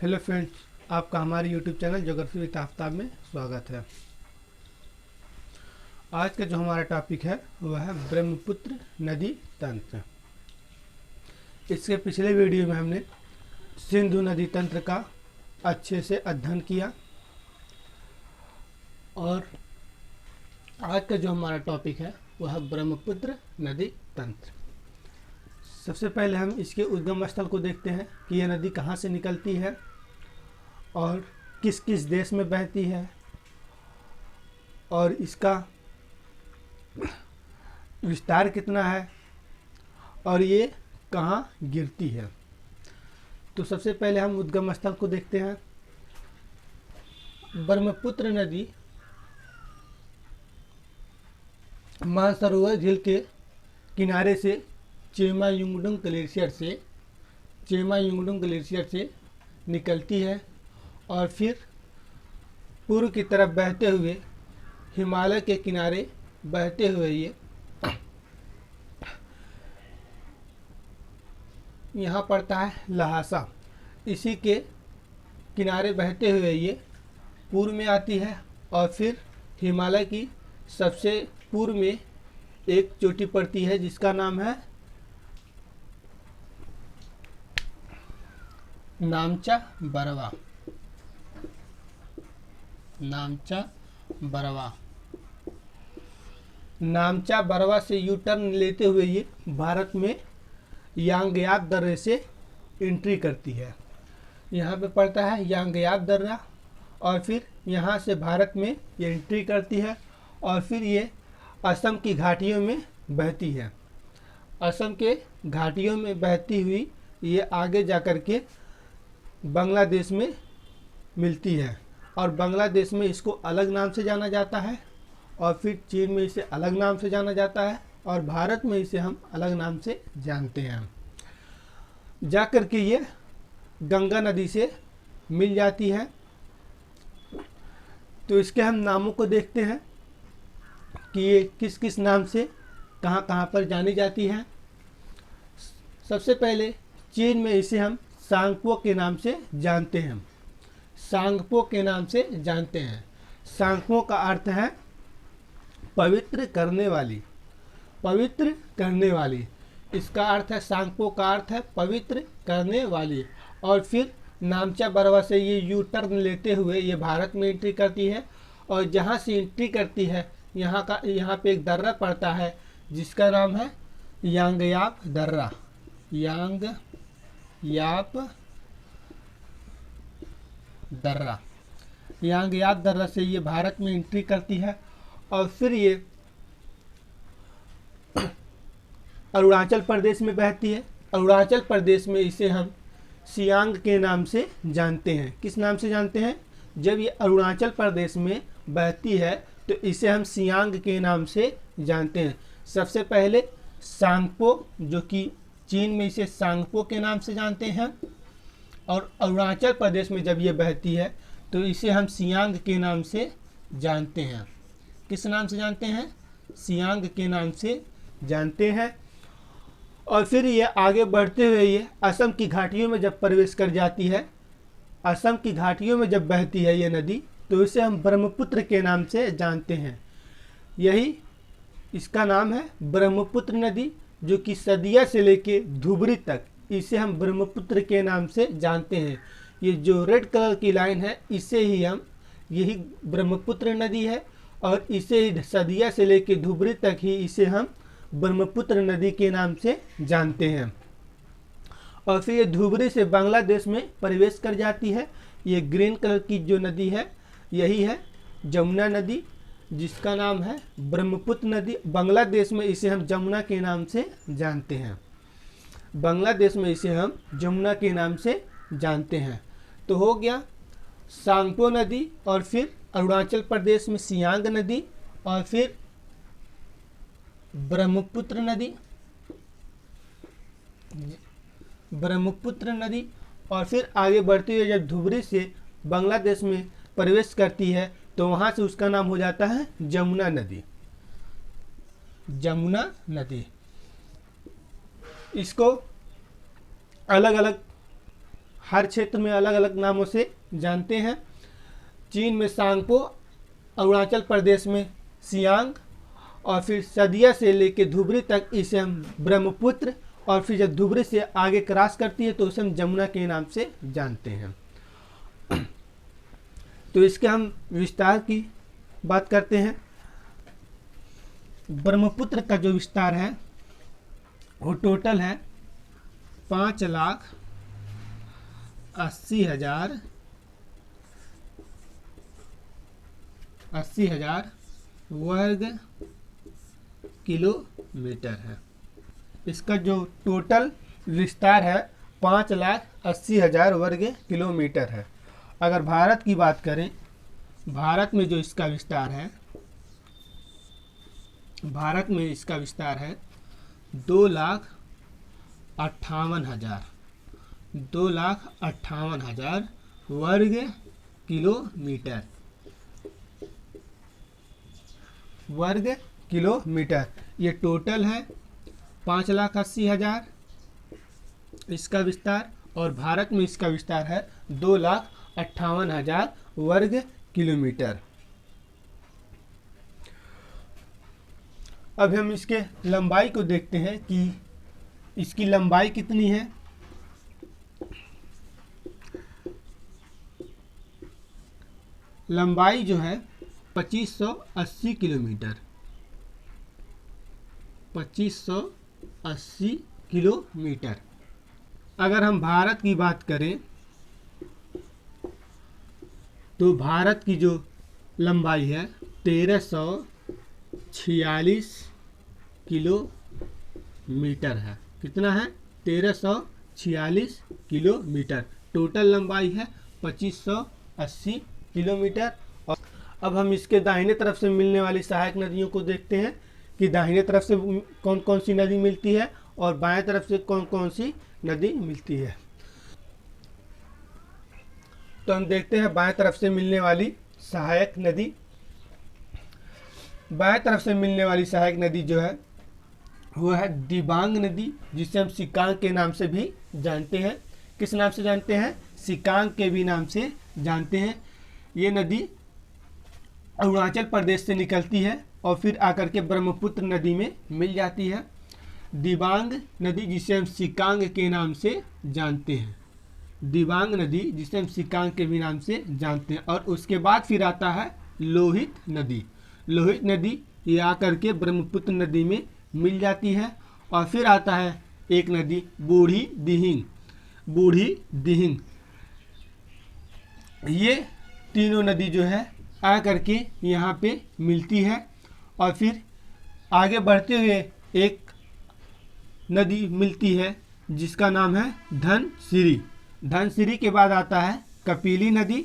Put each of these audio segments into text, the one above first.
Hello friends, आपका हमारे YouTube channel geography with Aftab में स्वागत है। आज का जो हमारा टॉपिक है वह है ब्रह्मपुत्र नदी तंत्र। इसके पिछले वीडियो में हमने सिंधु नदी तंत्र का अच्छे से अध्ययन किया और आज का जो हमारा टॉपिक है वह है ब्रह्मपुत्र नदी तंत्र। सबसे पहले हम इसके उद्गम स्थल को देखते हैं कि यह नदी कहाँ से निकलती है और किस किस देश में बहती है और इसका विस्तार कितना है और ये कहाँ गिरती है। तो सबसे पहले हम उद्गम स्थल को देखते हैं। ब्रह्मपुत्र नदी मानसरोवर झील के किनारे से चेमायुंगडुंग ग्लेशियर से निकलती है और फिर पूर्व की तरफ बहते हुए हिमालय के किनारे बहते हुए ये यहाँ पड़ता है लहासा। इसी के किनारे बहते हुए ये पूर्व में आती है और फिर हिमालय की सबसे पूर्व में एक चोटी पड़ती है जिसका नाम है नामचा बरवा से यू टर्न लेते हुए ये भारत में यांगयाक दर्रे से एंट्री करती है। यहाँ पे पड़ता है यांगयाक दर्रा और फिर यहाँ से भारत में ये एंट्री करती है और फिर ये असम की घाटियों में बहती है। असम के घाटियों में बहती हुई ये आगे जाकर के बांग्लादेश में मिलती है और बांग्लादेश में इसको अलग नाम से जाना जाता है और फिर चीन में इसे अलग नाम से जाना जाता है और भारत में इसे हम अलग नाम से जानते हैं। जाकर के ये गंगा नदी से मिल जाती है। तो इसके हम नामों को देखते हैं कि ये किस किस नाम से कहाँ कहाँ पर जानी जाती है। सबसे पहले चीन में इसे हम सांगपो के नाम से जानते हैं। सांगपो का अर्थ है पवित्र करने वाली। इसका अर्थ है सांगपो का अर्थ है पवित्र करने वाली। और फिर नामचा बरवा से ये यू टर्न लेते हुए ये भारत में एंट्री करती है और जहाँ से एंट्री करती है यहाँ पे एक दर्रा पड़ता है जिसका नाम है यांगयाप दर्रा से ये भारत में एंट्री करती है और फिर ये अरुणाचल प्रदेश में बहती है। अरुणाचल प्रदेश में इसे हम सियांग के नाम से जानते हैं। किस नाम से जानते हैं? जब ये अरुणाचल प्रदेश में बहती है तो इसे हम सियांग के नाम से जानते हैं। सबसे पहले सांगपो, जो कि चीन में इसे सांगपो के नाम से जानते हैं और अरुणाचल प्रदेश में जब ये बहती है तो इसे हम सियांग के नाम से जानते हैं। किस नाम से जानते हैं? सियांग के नाम से जानते हैं। और फिर ये आगे बढ़ते हुए ये असम की घाटियों में जब प्रवेश कर जाती है, असम की घाटियों में जब बहती है ये नदी, तो इसे हम ब्रह्मपुत्र के नाम से जानते हैं। यही इसका नाम है ब्रह्मपुत्र नदी, जो कि सदिया से लेके धुबरी तक इसे हम ब्रह्मपुत्र के नाम से जानते हैं। ये जो रेड कलर की लाइन है इसे ही हम यही ब्रह्मपुत्र नदी है और इसे ही सदिया से लेके धुबरी तक ही इसे हम ब्रह्मपुत्र नदी के नाम से जानते हैं। और फिर ये धुबरी से बांग्लादेश में प्रवेश कर जाती है। ये ग्रीन कलर की जो नदी है यही है जमुना नदी, जिसका नाम है ब्रह्मपुत्र नदी। बांग्लादेश में इसे हम जमुना के नाम से जानते हैं। तो हो गया सांगपो नदी और फिर अरुणाचल प्रदेश में सियांग नदी और फिर ब्रह्मपुत्र नदी और फिर आगे बढ़ते हुए जब धुबरी से बांग्लादेश में प्रवेश करती है तो वहाँ से उसका नाम हो जाता है जमुना नदी। इसको अलग अलग हर क्षेत्र में अलग अलग नामों से जानते हैं। चीन में सांगपो, अरुणाचल प्रदेश में सियांग, और फिर सदिया से लेके धुबरी तक इसे हम ब्रह्मपुत्र, और फिर जब धुबरी से आगे क्रॉस करती है तो उसे हम जमुना के नाम से जानते हैं। तो इसके हम विस्तार की बात करते हैं। ब्रह्मपुत्र का जो विस्तार है वो टोटल है 5,80,000 वर्ग किलोमीटर है। इसका जो टोटल विस्तार है 5,80,000 वर्ग किलोमीटर है। अगर भारत की बात करें, भारत में जो इसका विस्तार है, भारत में इसका विस्तार है 2,58,000 वर्ग किलोमीटर, वर्ग किलोमीटर। ये टोटल है 5,80,000 इसका विस्तार, और भारत में इसका विस्तार है 2,58,000 वर्ग किलोमीटर। अब हम इसके लंबाई को देखते हैं कि इसकी लंबाई कितनी है। लंबाई जो है 2580 किलोमीटर, 2580 किलोमीटर। अगर हम भारत की बात करें तो भारत की जो लंबाई है 1346 किलोमीटर है। कितना है? 1346 किलोमीटर। टोटल लंबाई है 2580 किलोमीटर। और अब हम इसके दाहिने तरफ से मिलने वाली सहायक नदियों को देखते हैं कि दाहिने तरफ से कौन कौन सी नदी मिलती है और बाएं तरफ से कौन कौन सी नदी मिलती है। तो हम देखते हैं बाएं तरफ से मिलने वाली सहायक नदी। बाएं तरफ से मिलने वाली सहायक नदी जो है वो है दिबांग नदी, जिसे हम सिकांग के नाम से भी जानते हैं। किस नाम से जानते हैं? सिकांग के भी नाम से जानते हैं। ये नदी अरुणाचल प्रदेश से निकलती है और फिर आकर के ब्रह्मपुत्र नदी में मिल जाती है। दिबांग नदी जिसे हम सिकांग के नाम से जानते हैं, दिबांग नदी जिसे हम सिकांग के भी नाम से जानते हैं। और उसके बाद फिर आता है लोहित नदी। लोहित नदी ये आकर के ब्रह्मपुत्र नदी में मिल जाती है। और फिर आता है एक नदी बूढ़ी दिहिंग, बूढ़ी दिहिंग। ये तीनों नदी जो है आकर के यहाँ पे मिलती है। और फिर आगे बढ़ते हुए एक नदी मिलती है जिसका नाम है धनसिरी। धनसिरी के बाद आता है कपिली नदी,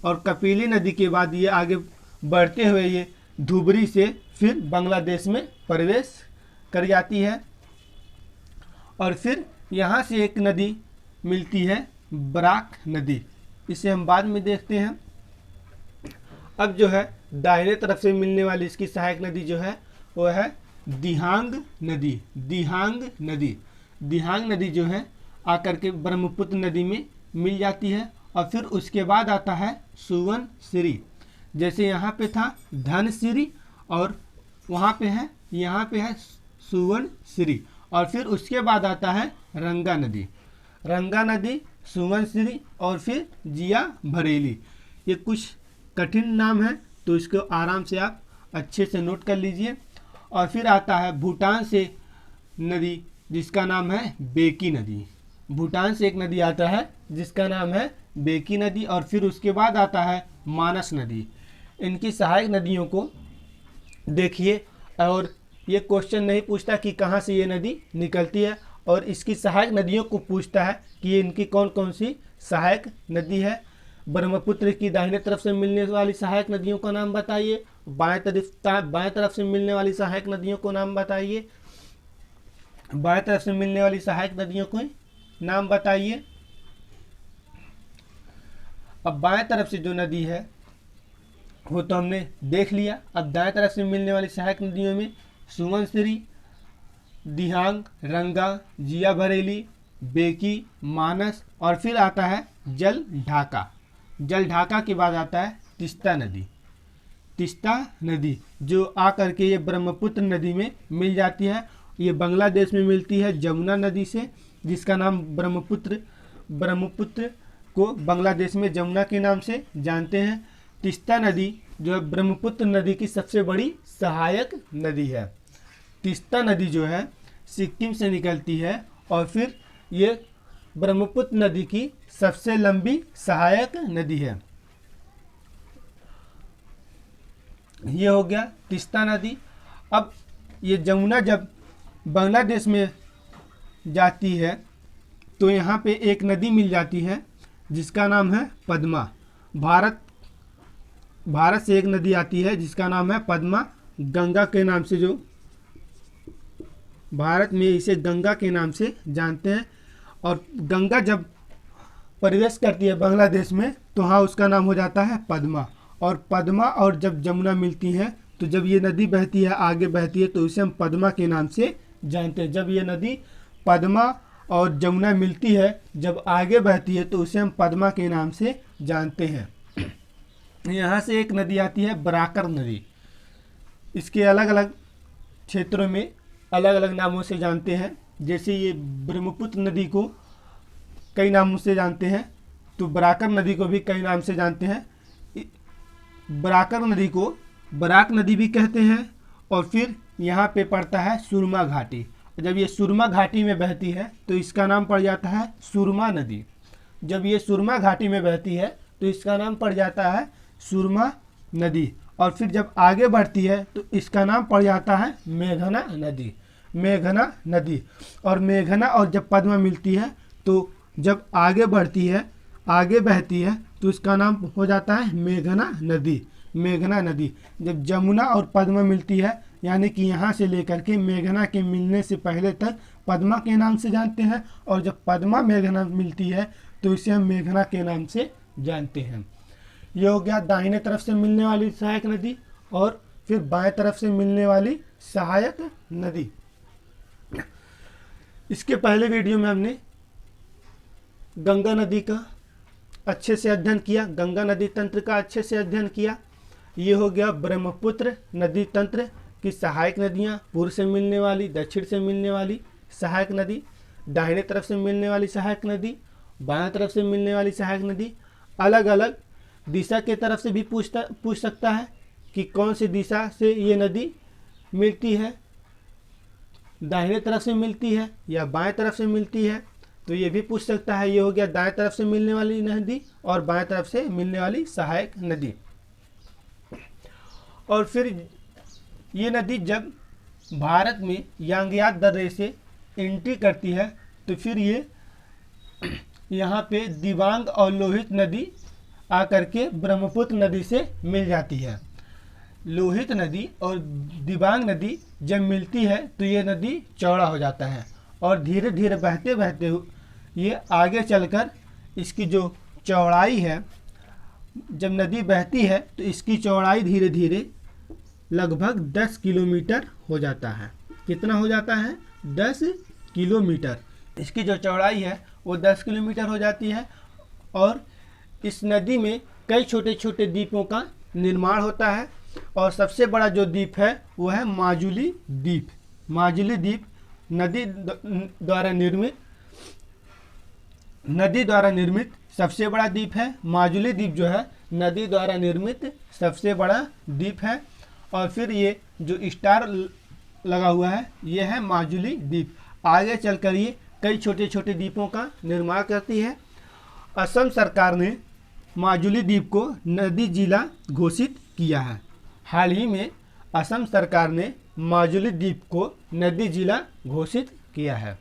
और कपिली नदी के बाद ये आगे बढ़ते हुए ये धुबरी से फिर बांग्लादेश में प्रवेश कर जाती है। और फिर यहाँ से एक नदी मिलती है बराक नदी, इसे हम बाद में देखते हैं। अब जो है दाहिने तरफ से मिलने वाली इसकी सहायक नदी जो है वो है दिहांग नदी। दिहांग नदी, दिहांग नदी जो है आकर के ब्रह्मपुत्र नदी में मिल जाती है। और फिर उसके बाद आता है सुवर्णसिरी। जैसे यहाँ पे था धनसिरी और वहाँ पे है, यहाँ पे है सुवर्णसिरी। और फिर उसके बाद आता है रंगा नदी, रंगा नदी, सुवर्णसिरी और फिर जिया भरेली। ये कुछ कठिन नाम है तो इसको आराम से आप अच्छे से नोट कर लीजिए। और फिर आता है भूटान से नदी जिसका नाम है बेकी नदी। भूटान से एक नदी आता है जिसका नाम है बेकी नदी। और फिर उसके बाद आता है मानस नदी। इनकी सहायक नदियों को देखिए, और ये क्वेश्चन नहीं पूछता कि कहाँ से ये नदी निकलती है, और इसकी सहायक नदियों को पूछता है कि ये इनकी कौन कौन सी सहायक नदी है। ब्रह्मपुत्र की दाहिने तरफ से मिलने वाली सहायक नदियों का नाम बताइए, बाएं तरफ से मिलने वाली सहायक नदियों को नाम बताइए, बाएं तरफ से मिलने वाली सहायक नदियों को नाम बताइए। अब बाएं तरफ से जो नदी है वो तो हमने देख लिया। अब दाएं तरफ से मिलने वाली सहायक नदियों में सुवर्णसिरी, दिहांग, रंगा, जिया भरेली, बेकी, मानस और फिर आता है जल ढाका। जल ढाका के बाद आता है तीस्ता नदी। तीस्ता नदी जो आकर के ये ब्रह्मपुत्र नदी में मिल जाती है। ये बांग्लादेश में मिलती है जमुना नदी से, जिसका नाम ब्रह्मपुत्र को बांग्लादेश में जमुना के नाम से जानते हैं। तीस्ता नदी जो है ब्रह्मपुत्र नदी की सबसे बड़ी सहायक नदी है। तीस्ता नदी जो है सिक्किम से निकलती है और फिर ये ब्रह्मपुत्र नदी की सबसे लंबी सहायक नदी है। ये हो गया तीस्ता नदी। अब ये जमुना जब बांग्लादेश में जाती है तो यहाँ पे एक नदी मिल जाती है जिसका नाम है पद्मा। भारत से एक नदी आती है जिसका नाम है पद्मा, गंगा के नाम से, जो भारत में इसे गंगा के नाम से जानते हैं। और गंगा जब प्रवेश करती है बांग्लादेश में तो हाँ उसका नाम हो जाता है पद्मा। और पद्मा और जब जमुना मिलती हैं तो जब ये नदी बहती है, आगे बहती है, तो इसे हम पद्मा के नाम से जानते हैं। जब ये नदी पद्मा और जमुना मिलती है, जब आगे बहती है, तो उसे हम पद्मा के नाम से जानते हैं। यहाँ से एक नदी आती है बराकर नदी। इसके अलग अलग क्षेत्रों में अलग अलग नामों से जानते हैं। जैसे ये ब्रह्मपुत्र नदी को कई नामों से जानते हैं, तो बराकर नदी को भी कई नाम से जानते हैं। बराकर नदी को बराक नदी भी कहते हैं। और फिर यहाँ पे पड़ता है सुरमा घाटी। जब ये सुरमा घाटी में बहती है तो इसका नाम पड़ जाता है सुरमा नदी। जब ये सुरमा घाटी में बहती है तो इसका नाम पड़ जाता है सुरमा नदी। और फिर जब आगे बढ़ती है तो इसका नाम पड़ जाता है मेघना नदी। मेघना नदी और मेघना और जब पद्मा मिलती है तो जब आगे बढ़ती है, आगे बहती है, तो इसका नाम हो जाता है मेघना नदी। मेघना नदी। जब जमुना और पद्मा मिलती है, यानी कि यहाँ से लेकर के मेघना के मिलने से पहले तक पद्मा के नाम से जानते हैं, और जब पद्मा मेघना मिलती है तो इसे हम मेघना के नाम से जानते हैं। ये हो गया दाहिने तरफ से मिलने वाली सहायक नदी और फिर बाएं तरफ से मिलने वाली सहायक नदी। इसके पहले वीडियो में हमने गंगा नदी का अच्छे से अध्ययन किया, गंगा नदी तंत्र का अच्छे से अध्ययन किया। ये हो गया ब्रह्मपुत्र नदी तंत्र की सहायक नदियाँ, पूर्व से मिलने वाली, दक्षिण से मिलने वाली सहायक नदी, दाहिने तरफ से मिलने वाली सहायक नदी, बाएं तरफ से मिलने वाली सहायक नदी। अलग अलग दिशा के तरफ से भी पूछ सकता है कि कौन सी दिशा से ये नदी मिलती है, दाहिने तरफ से मिलती है या बाएं तरफ से मिलती है, तो ये भी पूछ सकता है। ये हो गया दाएं तरफ से मिलने वाली नदी और बाएं तरफ से मिलने वाली सहायक नदी। और फिर ये नदी जब भारत में यांगयात दर्रे से एंट्री करती है तो फिर ये यहाँ पे दिबांग और लोहित नदी आकर के ब्रह्मपुत्र नदी से मिल जाती है। लोहित नदी और दिबांग नदी जब मिलती है तो ये नदी चौड़ा हो जाता है और धीरे धीरे बहते बहते ये आगे चलकर इसकी जो चौड़ाई है, जब नदी बहती है तो इसकी चौड़ाई धीरे धीरे लगभग 10 किलोमीटर हो जाता है। कितना हो जाता है? 10 किलोमीटर। इसकी जो चौड़ाई है वो 10 किलोमीटर हो जाती है। और इस नदी में कई छोटे छोटे द्वीपों का निर्माण होता है और सबसे बड़ा जो द्वीप है वो है माजुली द्वीप। माजुली द्वीप नदी द्वारा निर्मित सबसे बड़ा द्वीप है। माजुली द्वीप जो है नदी द्वारा निर्मित सबसे बड़ा द्वीप है। और फिर ये जो स्टार लगा हुआ है ये है माजुली द्वीप। आगे चलकर ये कई छोटे छोटे द्वीपों का निर्माण करती है। असम सरकार ने माजुली द्वीप को नदी जिला घोषित किया है। हाल ही में असम सरकार ने माजुली द्वीप को नदी जिला घोषित किया है।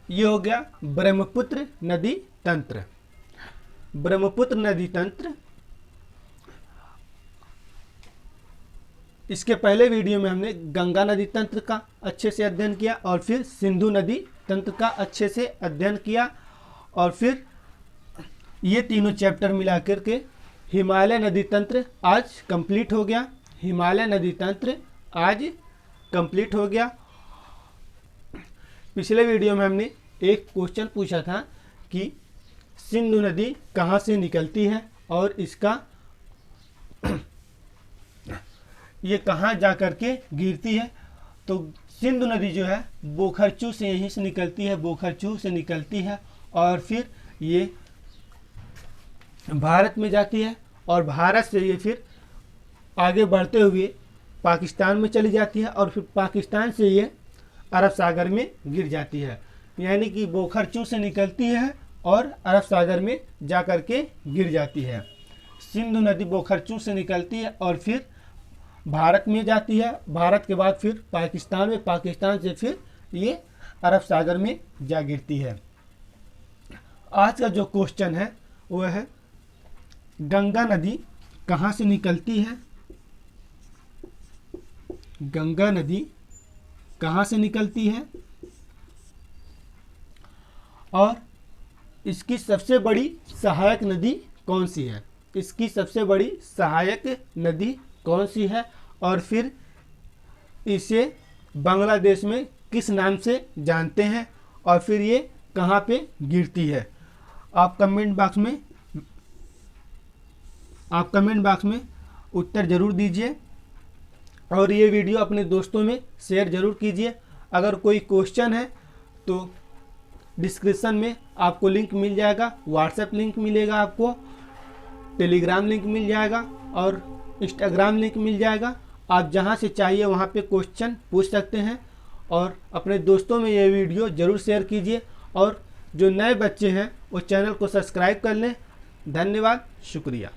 ये हो गया ब्रह्मपुत्र नदी तंत्र। ब्रह्मपुत्र नदी तंत्र, इसके पहले वीडियो में हमने गंगा नदी तंत्र का अच्छे से अध्ययन किया और फिर सिंधु नदी तंत्र का अच्छे से अध्ययन किया और फिर ये तीनों चैप्टर मिलाकर के हिमालय नदी तंत्र आज कंप्लीट हो गया। हिमालय नदी तंत्र आज कंप्लीट हो गया। पिछले वीडियो में हमने एक क्वेश्चन पूछा था कि सिंधु नदी कहाँ से निकलती है और इसका ये कहाँ जा कर के गिरती है। तो सिंधु नदी जो है बोखरचू से यहीं से निकलती है, बोखरचू से निकलती है और फिर ये भारत में जाती है और भारत से ये फिर आगे बढ़ते हुए पाकिस्तान में चली जाती है और फिर पाकिस्तान से ये अरब सागर में गिर जाती है। यानी कि बोखरचू से निकलती है और अरब सागर में जा कर के गिर जाती है। सिंधु नदी बोखरचू से निकलती है और फिर भारत में जाती है, भारत के बाद फिर पाकिस्तान में, पाकिस्तान से फिर ये अरब सागर में जा गिरती है। आज का जो क्वेश्चन है वह है गंगा नदी कहाँ से निकलती है। गंगा नदी कहाँ से निकलती है और इसकी सबसे बड़ी सहायक नदी कौन सी है। इसकी सबसे बड़ी सहायक नदी कौन सी है और फिर इसे बांग्लादेश में किस नाम से जानते हैं और फिर ये कहाँ पे गिरती है। आप कमेंट बॉक्स में उत्तर ज़रूर दीजिए और ये वीडियो अपने दोस्तों में शेयर ज़रूर कीजिए। अगर कोई क्वेश्चन है तो डिस्क्रिप्शन में आपको लिंक मिल जाएगा, व्हाट्सएप लिंक मिलेगा, आपको टेलीग्राम लिंक मिल जाएगा और इंस्टाग्राम लिंक मिल जाएगा। आप जहां से चाहिए वहां पे क्वेश्चन पूछ सकते हैं और अपने दोस्तों में ये वीडियो ज़रूर शेयर कीजिए और जो नए बच्चे हैं वो चैनल को सब्सक्राइब कर लें। धन्यवाद, शुक्रिया।